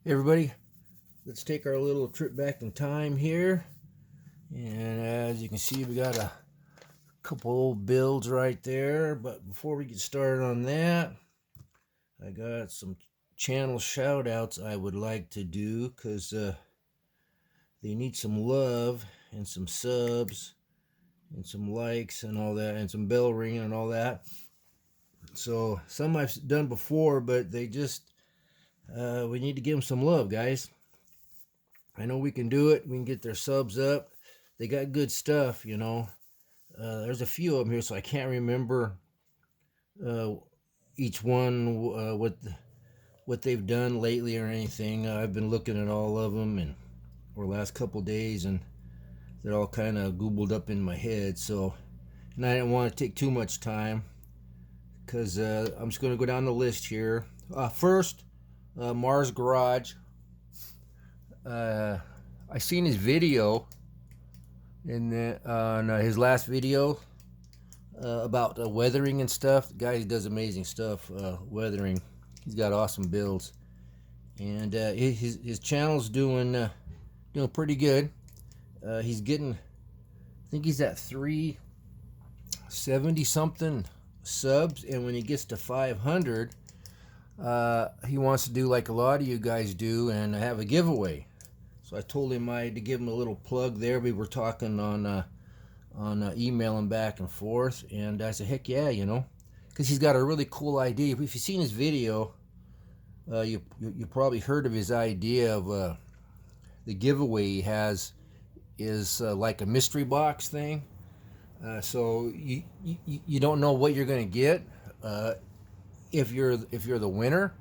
Hey everybody, let's take our little trip back in time here. And as you can see, we got a couple old builds right there. But before we get started on that, I got some channel shout outs I would like to do because they need some love and some subs and some likes and all that and some bell ringing and all that. So some I've done before, but they just we need to give them some love, guys. I know we can do it. We can get their subs up. They got good stuff, you know. There's a few of them here, so I can't remember each one what they've done lately or anything. I've been looking at all of them and or last couple days, and they're all kind of googled up in my head. So, and I didn't want to take too much time because I'm just going to go down the list here. First, Mars Garage. I seen his video on his last video about weathering and stuff. The guy does amazing stuff weathering. He's got awesome builds, and his channel's doing pretty good. He's getting, I think he's at 370 something subs, and when he gets to 500, he wants to do like a lot of you guys do and have a giveaway. So I told him I had to give him a little plug there. We were talking on emailing back and forth, and I said, heck yeah, you know, because he's got a really cool idea. If you've seen his video, you probably heard of his idea of the giveaway he has is like a mystery box thing. So you don't know what you're going to get if you're the winner,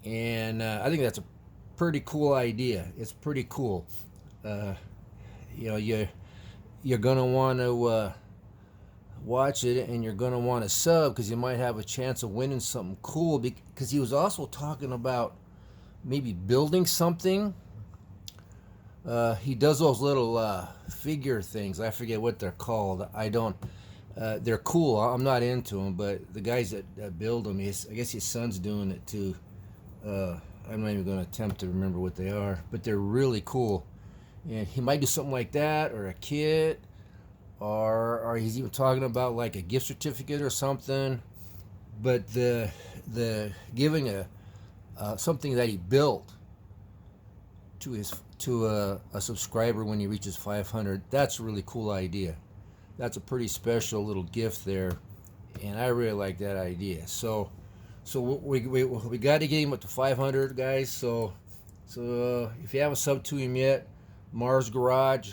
and I think that's a pretty cool idea. It's pretty cool. You know, you're gonna want to watch it, and you're gonna want to sub because you might have a chance of winning something cool. Because he was also talking about maybe building something. He does those little figure things. I forget what they're called. I don't. They're cool. I'm not into them, but the guys that build them, I guess his son's doing it too. I'm not even going to attempt to remember what they are, but they're really cool. And he might do something like that, or a kit, or he's even talking about like a gift certificate or something. But the giving something that he built to a subscriber when he reaches 500, that's a really cool idea. That's a pretty special little gift there, and I really like that idea. So we got to get him up to 500, guys. So if you haven't subbed to him yet, Mars Garage,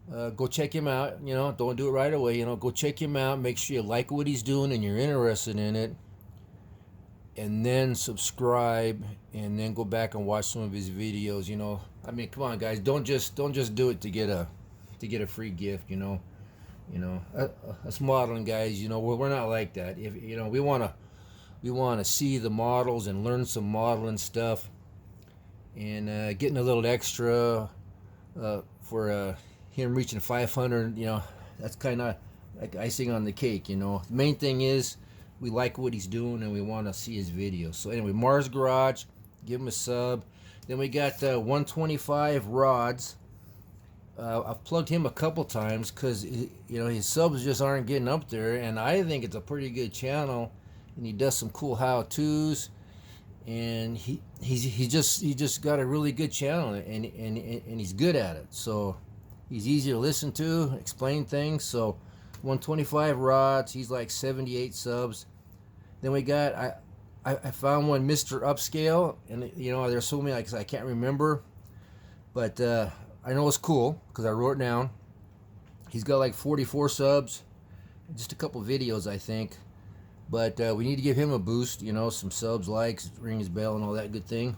go check him out. You know, don't do it right away. You know, go check him out. Make sure you like what he's doing and you're interested in it, and then subscribe, and then go back and watch some of his videos. You know, I mean, come on, guys, don't just do it to get a free gift. You know, us modeling guys, you know, we're not like that. If you know, we want to see the models and learn some modeling stuff, and getting a little extra for him reaching 500. You know, that's kind of like icing on the cake. You know, the main thing is we like what he's doing and we want to see his videos. So anyway, Mars Garage, give him a sub. Then we got 125 rods. I've plugged him a couple times because you know his subs just aren't getting up there, and I think it's a pretty good channel, and he does some cool how-tos, and he's just got a really good channel, and he's good at it. So he's easy to listen to, explain things. So 125 rods, he's like 78 subs. Then we got I found one, Mr. Upscale, and you know there's so many I can't remember, but I know it's cool because I wrote it down. He's got like 44 subs, just a couple videos, I think. But we need to give him a boost, you know, some subs, likes, ring his bell, and all that good thing.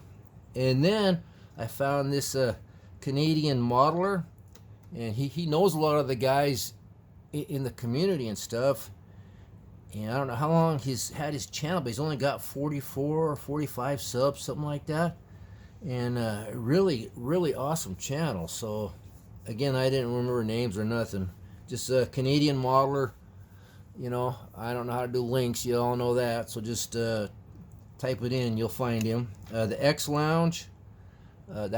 And then I found this Canadian modeler, and he knows a lot of the guys in the community and stuff. And I don't know how long he's had his channel, but he's only got 44 or 45 subs, something like that. And really awesome channel. So again, I didn't remember names or nothing, just a Canadian modeler. You know, I don't know how to do links, you all know that, so just type it in, you'll find him. The X Lounge, I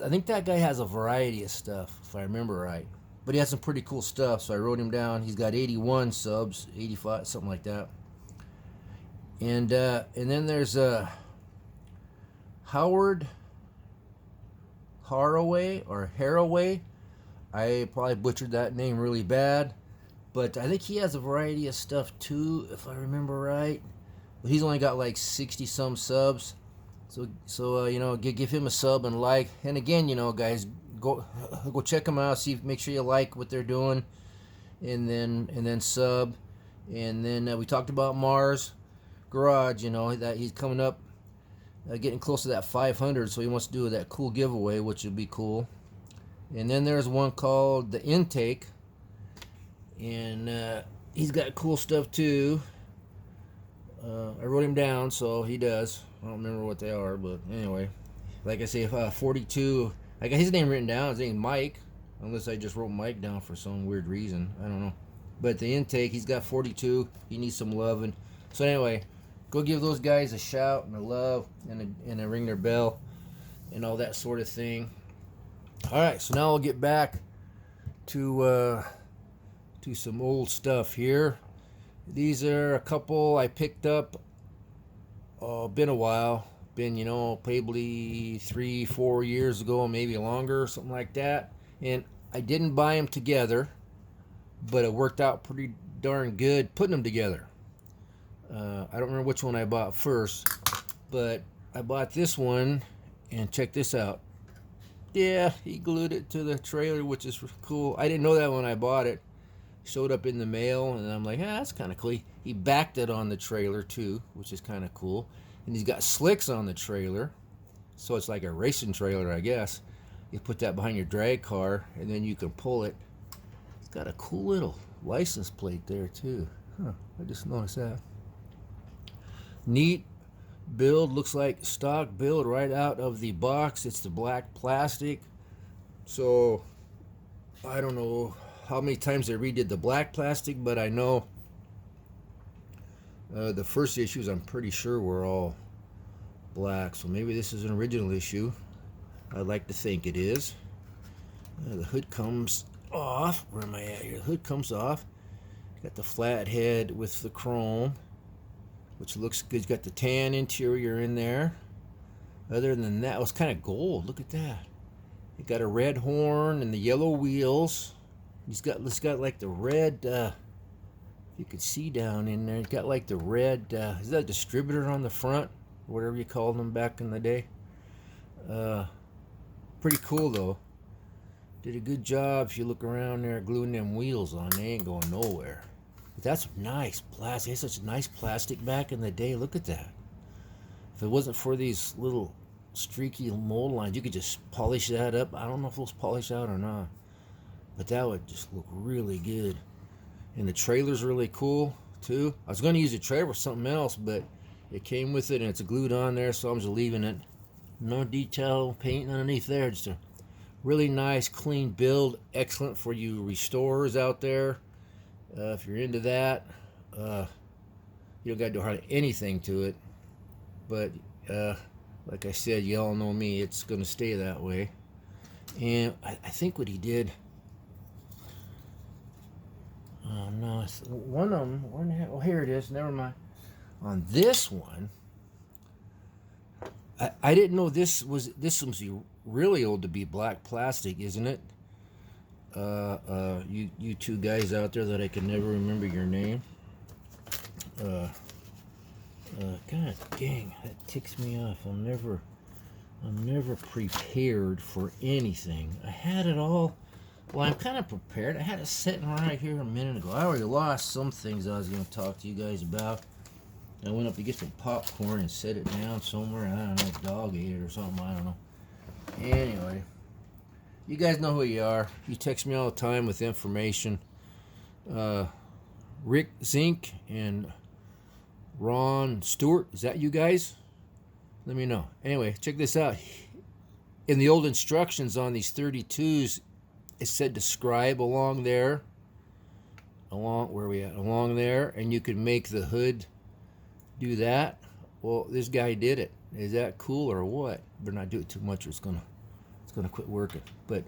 think that guy has a variety of stuff, if I remember right. But he has some pretty cool stuff, so I wrote him down. He's got 81 subs, 85, something like that. And then there's Howard Haraway or Haraway. I probably butchered that name really bad, but I think he has a variety of stuff too, if I remember right. But he's only got like 60 some subs. So you know, give him a sub and like. And again, you know, guys, go check them out. See, make sure you like what they're doing, and then sub. And then we talked about Mars Garage. You know that he's coming up, getting close to that 500. So he wants to do that cool giveaway, which would be cool. And then there's one called the Intake, and he's got cool stuff too. I wrote him down, so he does. I don't remember what they are, but anyway, like I say, 42. I got his name written down. His name Mike, unless I just wrote Mike down for some weird reason. I don't know. But the Intake, he's got 42. He needs some loving. So anyway, go give those guys a shout and a love and a ring their bell and all that sort of thing. All right, so now I'll get back to some old stuff here. These are a couple I picked up. Been a while. Been, you know, probably 3-4 years ago, maybe longer, something like that. And I didn't buy them together, but it worked out pretty darn good putting them together. I don't remember which one I bought first, but I bought this one, and check this out. Yeah, he glued it to the trailer, which is cool. I didn't know that when I bought it. Showed up in the mail, and I'm like, that's kind of cool. He backed it on the trailer too, which is kind of cool. And he's got slicks on the trailer, so it's like a racing trailer, I guess. You put that behind your drag car, and then you can pull it. It's got a cool little license plate there too. I just noticed that. Neat build, looks like stock build right out of the box. It's the black plastic, so I don't know how many times they redid the black plastic, but I know the first issues, I'm pretty sure, were all black, so maybe this is an original issue. I'd like to think it is. The hood comes off. Where am I at here? The hood comes off. Got the flat head with the chrome, which looks good. It's got the tan interior in there. Other than that, it was kind of gold. Look at that. It got a red horn and the yellow wheels. It's got like the red, you can see down in there, it's got like the red, is that a distributor on the front? Whatever you called them back in the day. Pretty cool though. Did a good job if you look around there gluing them wheels on. They ain't going nowhere. But that's nice plastic. It's such nice plastic back in the day. Look at that. If it wasn't for these little streaky mold lines, you could just polish that up. I don't know if those polish out or not, but that would just look really good. And the trailer's really cool too. I was going to use the trailer for something else, but it came with it and it's glued on there, so I'm just leaving it. No detail paint underneath there. Just a really nice clean build. Excellent for you restorers out there. If you're into that, you don't got to do hardly anything to it. But like I said, you all know me, it's going to stay that way. And I think what he did, oh no, one of them, where in the heck, oh here it is, never mind. On this one, I didn't know this was really old to be black plastic, isn't it? You two guys out there that I can never remember your name. God dang, that ticks me off. I'm never prepared for anything. I had it all. Well, I'm kind of prepared. I had it sitting right here a minute ago. I already lost some things I was going to talk to you guys about. I went up to get some popcorn and set it down somewhere. I don't know, dog ate it or something. I don't know. Anyway, you guys know who you are. You text me all the time with information. Rick Zink and Ron Stewart, is that you guys? Let me know. Anyway, check this out. In the old instructions on these 32s, it said to scribe along there. Along, where are we at? Along there, and you could make the hood do that. Well, this guy did it. Is that cool or what? Better not do it too much or it's gonna quit working. But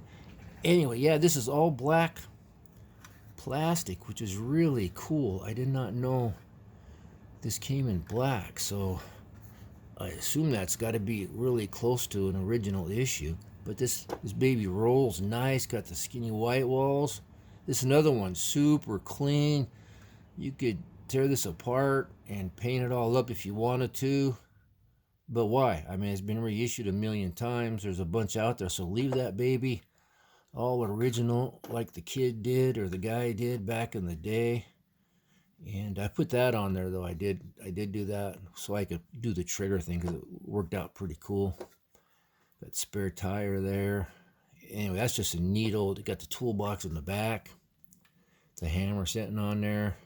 anyway, yeah, this is all black plastic, which is really cool. I did not know this came in black, so I assume that's got to be really close to an original issue. But this baby rolls nice, got the skinny white walls. This is another one, super clean. You could tear this apart and paint it all up if you wanted to. But why? I mean, it's been reissued a million times. There's a bunch out there, so leave that baby all original like the kid did or the guy did back in the day. And I put that on there, though. I did do that so I could do the trigger thing because it worked out pretty cool. Got spare tire there. Anyway, that's just a neat old, got the toolbox in the back. It's a hammer sitting on there.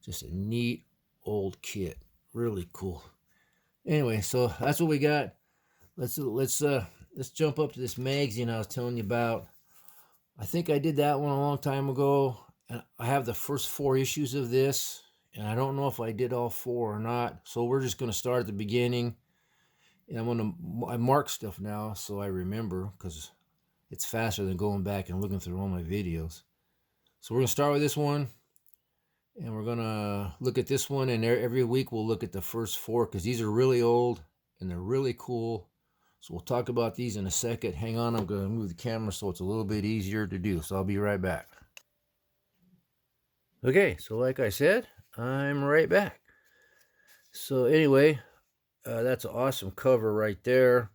Just a neat old kit. Really cool. Anyway, so that's what we got. Let's jump up to this magazine I was telling you about. I think I did that one a long time ago. And I have the first 4 issues of this, and I don't know if I did all 4 or not. So we're just going to start at the beginning, and I mark stuff now so I remember because it's faster than going back and looking through all my videos. So we're going to start with this one, and we're going to look at this one, and every week we'll look at the first 4 because these are really old and they're really cool. So we'll talk about these in a second. Hang on, I'm going to move the camera so it's a little bit easier to do. So I'll be right back. Okay, so like I said, I'm right back. So anyway, that's an awesome cover right there.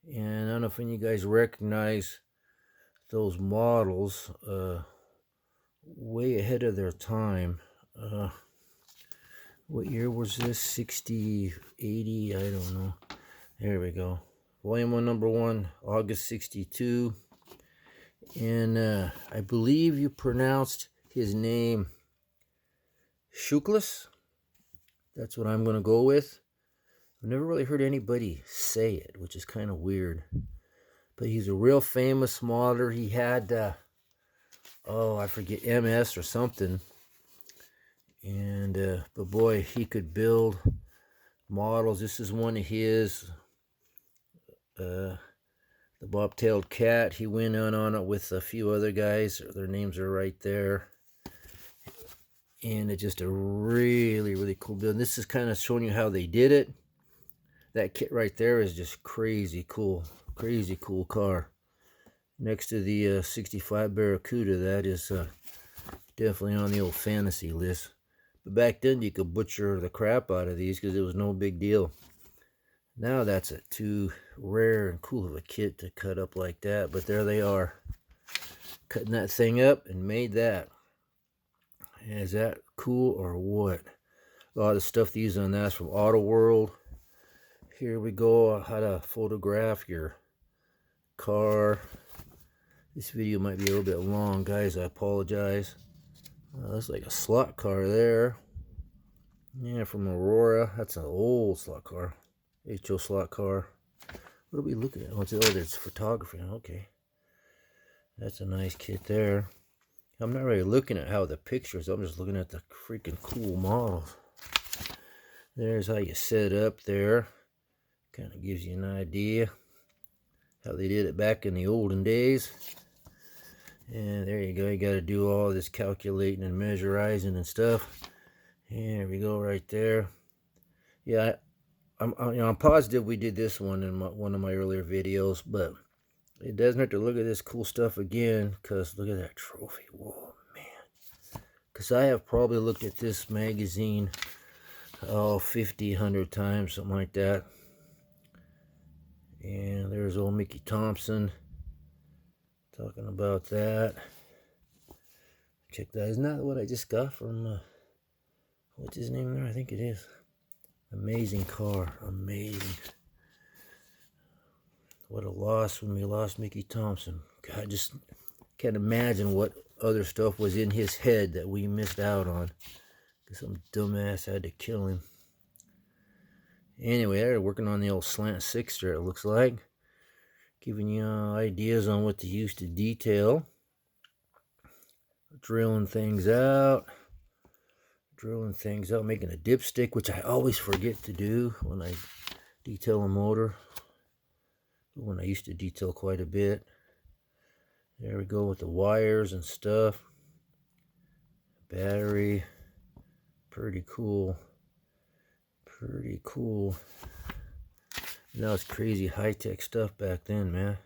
And I don't know if any of you guys recognize those models, way ahead of their time. What year was this? 60, 80, I don't know. There we go. Volume 1, number 1, August 62. And I believe you pronounced his name Shuklis. That's what I'm going to go with. I've never really heard anybody say it, which is kind of weird. But he's a real famous modeler. He had, I forget, MS or something. And, but boy, he could build models. This is one of his. The Bobtailed Cat, he went on it with a few other guys. Their names are right there. And it's just a really, really cool build. And this is kind of showing you how they did it. That kit right there is just crazy cool. Crazy cool car. Next to the 65 Barracuda, that is definitely on the old fantasy list. But back then you could butcher the crap out of these because it was no big deal. Now that's too rare and cool of a kit to cut up like that. But there they are. Cutting that thing up and made that. Is that cool or what? A lot of stuff they use on that's from Auto World. Here we go, how to photograph your car. This video might be a little bit long, guys. I apologize. That's like a slot car there. Yeah, from Aurora. That's an old slot car. HO slot car. What are we looking at? Oh, there's photography. Okay. That's a nice kit there. I'm not really looking at how the pictures. I'm just looking at the freaking cool models. There's how you set up there. Kind of gives you an idea how they did it back in the olden days. And there you go. You got to do all this calculating and measurizing and stuff. Here we go, right there. Yeah, I'm positive we did this one in one of my earlier videos, but it doesn't hurt to look at this cool stuff again, because look at that trophy. Whoa, man. Because I have probably looked at this magazine 50, 100 times, something like that. And there's old Mickey Thompson talking about that. Check that. Isn't that what I just got from, what's his name there? I think it is. Amazing car. Amazing. What a loss when we lost Mickey Thompson. God, I just can't imagine what other stuff was in his head that we missed out on. Because some dumbass had to kill him. Anyway, they're working on the old slant sixter, it looks like. Giving you ideas on what to use to detail. Drilling things out. drilling things out, making a dipstick, which I always forget to do when I detail a motor. When I used to detail quite a bit. There we go with the wires and stuff. Battery. Pretty cool. Pretty cool. Now it's crazy high-tech stuff back then, man.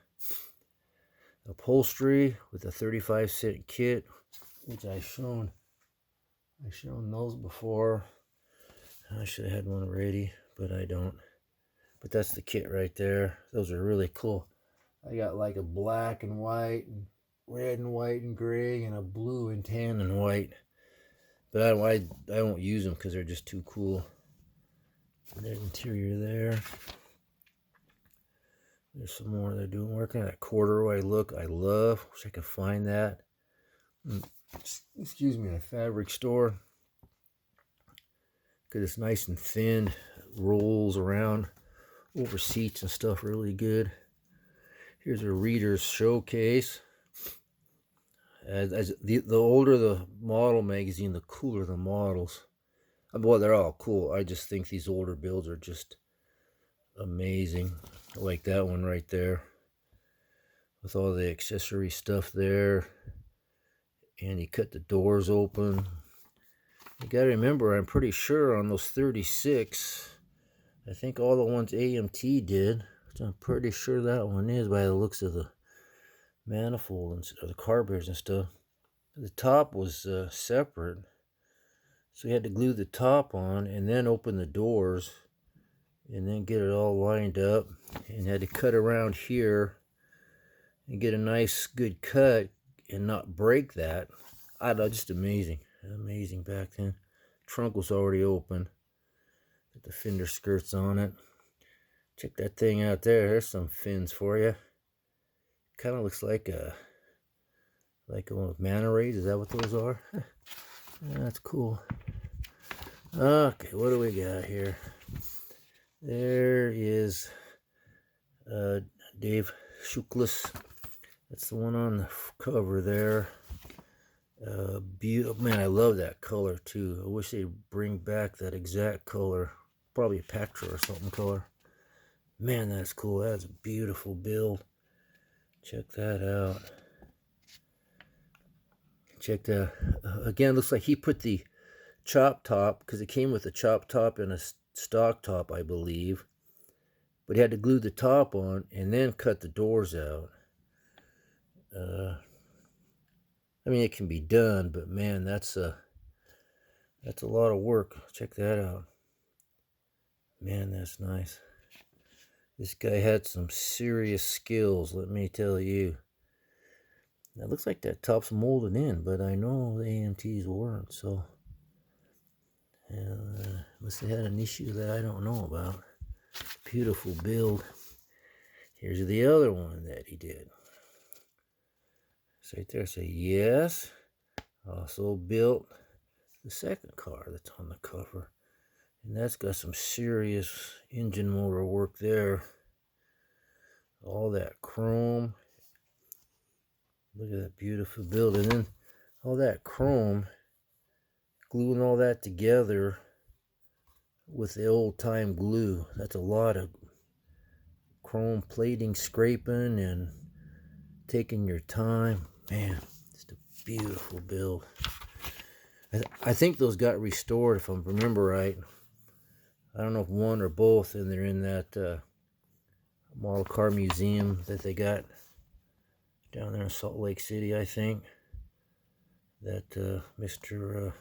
Upholstery with a 35-cent kit, which I've shown those before. I should have had one ready, but I don't. But that's the kit right there. Those are really cool. I got like a black and white, and red and white and gray, and a blue and tan and white. But I won't use them because they're just too cool. There's interior there. There's some more they're doing work on that corduroy look. I love. Wish I could find that. Excuse me, in a fabric store. Because it's nice and thin. It rolls around over seats and stuff really good. Here's a reader's showcase. As the older the model magazine, the cooler the models. Well, they're all cool. I just think these older builds are just amazing. I like that one right there. With all the accessory stuff there. And you cut the doors open. You gotta remember, I'm pretty sure on those 36, I think all the ones AMT did, which I'm pretty sure that one is by the looks of the manifold and the carburetors and stuff. The top was separate, so you had to glue the top on and then open the doors and then get it all lined up, and had to cut around here and get a nice good cut and not break that. I know, just amazing back then. Trunk was already open. Got the fender skirts on it. Check that thing out there. There's some fins for you. Kind of looks like one with manta rays. Is that what those are? That's cool. Okay, what do we got here? There is Dave Shuklis. That's the one on the cover there. Beautiful. Man, I love that color too. I wish they'd bring back that exact color. Probably a Pactra or something color. Man, that's cool. That's a beautiful build. Check that out. Check that. Again, looks like he put the chop top, because it came with a chop top and a stock top, I believe. But he had to glue the top on and then cut the doors out. I mean, it can be done, but man, that's a lot of work. Check that out. Man, that's nice. This guy had some serious skills, let me tell you. It looks like that top's molded in, but I know the AMTs weren't, so must have had an issue that I don't know about. Beautiful build. Here's the other one that he did. It's right there. Say yes. Also built the second car that's on the cover. And that's got some serious engine motor work there. All that chrome. Look at that beautiful build. And then all that chrome, gluing all that together with the old time glue. That's a lot of chrome plating, scraping, and taking your time. Man, it's a beautiful build. I think those got restored, if I remember right. I don't know if one or both, and they're in that model car museum that they got down there in Salt Lake City, I think. That Mr.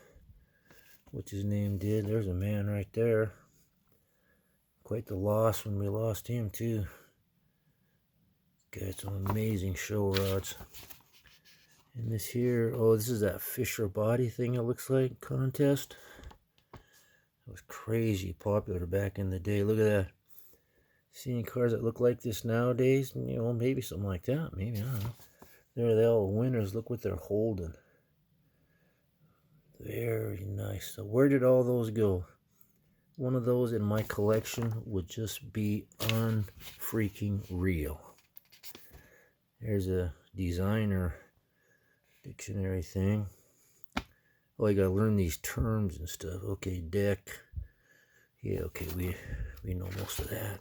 What's his name did. There's a man right there. Quite the loss when we lost him, too. Got some amazing show rods. And this here, oh, this is that Fisher body thing, it looks like, contest. It was crazy popular back in the day. Look at that. Seeing cars that look like this nowadays, you know, maybe something like that. Maybe, I don't know. There they all winners. Look what they're holding. Very nice. So where did all those go? One of those in my collection would just be unfreaking real. There's a designer dictionary thing. Oh, you gotta learn these terms and stuff. Okay, deck. Yeah, okay, we know most of that.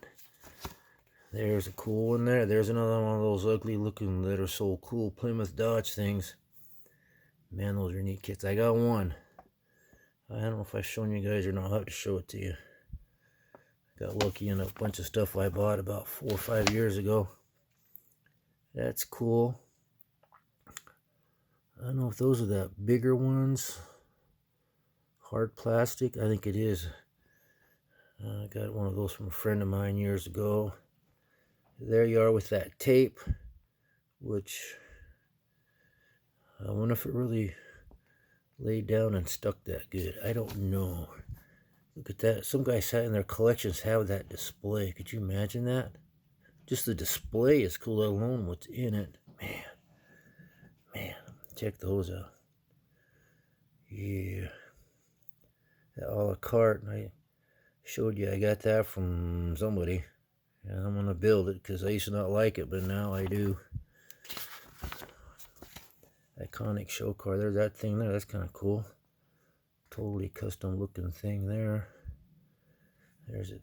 There's a cool one there. There's another one of those ugly looking that are so cool Plymouth Dodge things. Man, those are neat kits. I got one. I don't know if I've shown you guys or not. I'll have to show it to you. Got lucky in a bunch of stuff I bought about 4 or 5 years ago. That's cool. I don't know if those are the bigger ones. Hard plastic, I think it is. I got one of those from a friend of mine years ago. There you are with that tape, which I wonder if it really laid down and stuck that good. I don't know. Look at that. Some guys in their collections have that display. Could you imagine that? Just the display is cool, let alone what's in it. Man, check those out. Yeah. That a la carte, I showed you I got that from somebody. And I'm going to build it because I used to not like it, but now I do. Iconic show car. There's that thing there. That's kind of cool. Totally custom looking thing there. There's it.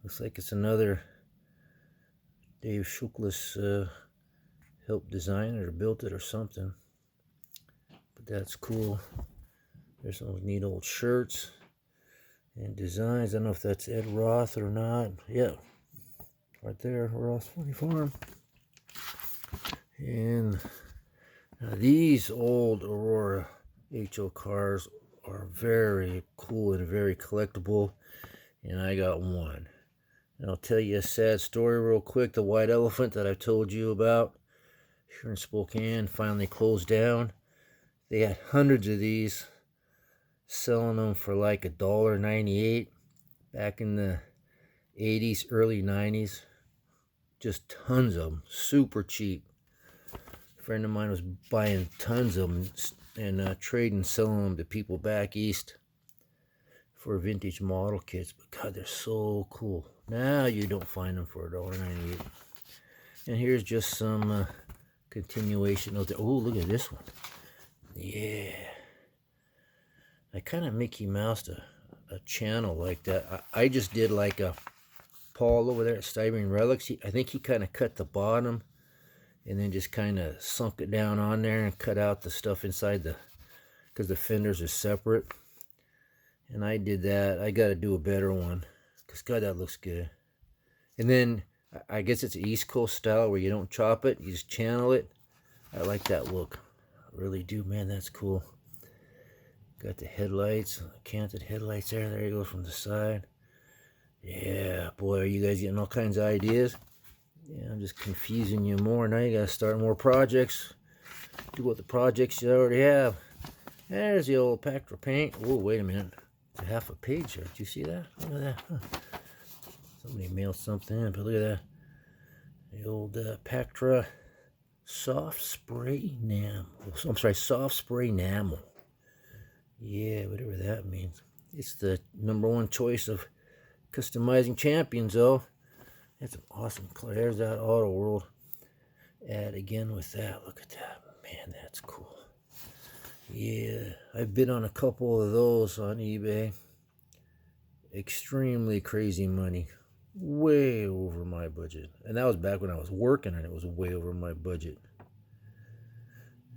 Looks like it's another Dave Schukless helped design it or built it or something. But that's cool. There's some neat old shirts and designs. I don't know if that's Ed Roth or not. Yeah. Right there, Roth Funny Farm. And these old Aurora HO cars are very cool and very collectible. And I got one. And I'll tell you a sad story real quick. The white elephant that I've told you about here in Spokane finally closed down. They had hundreds of these, selling them for like $1.98 back in the 80s, early 90s. Just tons of them, super cheap. A friend of mine was buying tons of them and trading, selling them to people back east for vintage model kits. But God, they're so cool. Now you don't find them for $1.98. And here's just some continuation of the. Oh, look at this one. Yeah. I kind of Mickey Moused a channel like that. I just did like a Paul over there at Stybring Relics. I think he kind of cut the bottom and then just kind of sunk it down on there and cut out the stuff inside because the fenders are separate. And I did that. I got to do a better one because God, that looks good. And then I guess it's East Coast style where you don't chop it, you just channel it. I like that look. I really do, man. That's cool. Got the headlights, canted headlights there. There you go from the side. Yeah, boy, are you guys getting all kinds of ideas? Yeah, I'm just confusing you more. Now you got to start more projects. Do what the projects you already have. There's the old Pactra paint. Oh, wait a minute. It's a half a page there. Did you see that? Look at that. Huh. Somebody mailed something in, but look at that. The old Pactra soft spray enamel. I'm sorry, soft spray enamel. Yeah, whatever that means. It's the #1 choice of customizing champions, though. That's an awesome color. There's that Auto World ad again with that. Look at that. Man, that's cool. Yeah, I've bid on a couple of those on eBay. Extremely crazy money. Way over my budget. And that was back when I was working and it was way over my budget.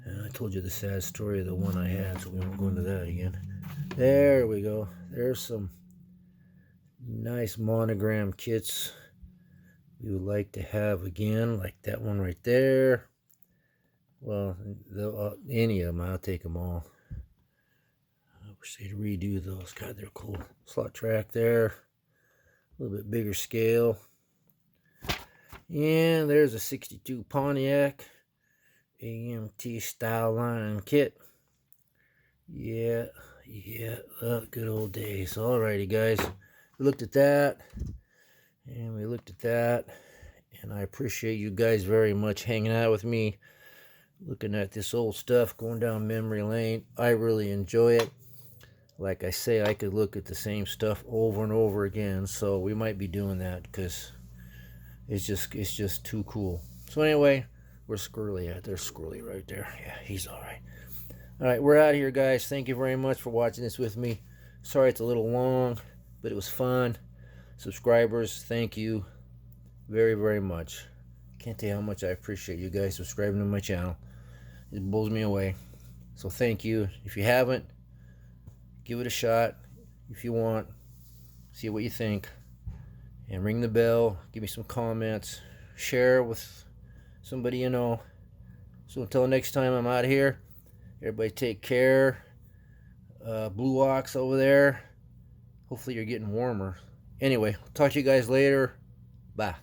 And I told you the sad story of the one I had, so we won't go into that again. There we go. There's some nice monogram kits we would like to have again, like that one right there. Well, any of them, I'll take them all. I wish they'd redo those. God, they're cool. Slot track there. A little bit bigger scale. And there's a 62 Pontiac AMT style line kit. Yeah, good old days. Alrighty, guys. We looked at that. And we looked at that. And I appreciate you guys very much hanging out with me. Looking at this old stuff, going down memory lane. I really enjoy it. Like I say, I could look at the same stuff over and over again. So we might be doing that because it's just too cool. So anyway, where's Squirrely at? There's Squirrely right there. Yeah, he's all right. All right, we're out of here, guys. Thank you very much for watching this with me. Sorry it's a little long, but it was fun. Subscribers, thank you very, very much. Can't tell you how much I appreciate you guys subscribing to my channel. It blows me away. So thank you. If you haven't, give it a shot. If you want, see what you think. And ring the bell. Give me some comments. Share with somebody you know. So until next time, I'm out of here. Everybody take care. Blue Ox over there. Hopefully you're getting warmer. Anyway, talk to you guys later. Bye.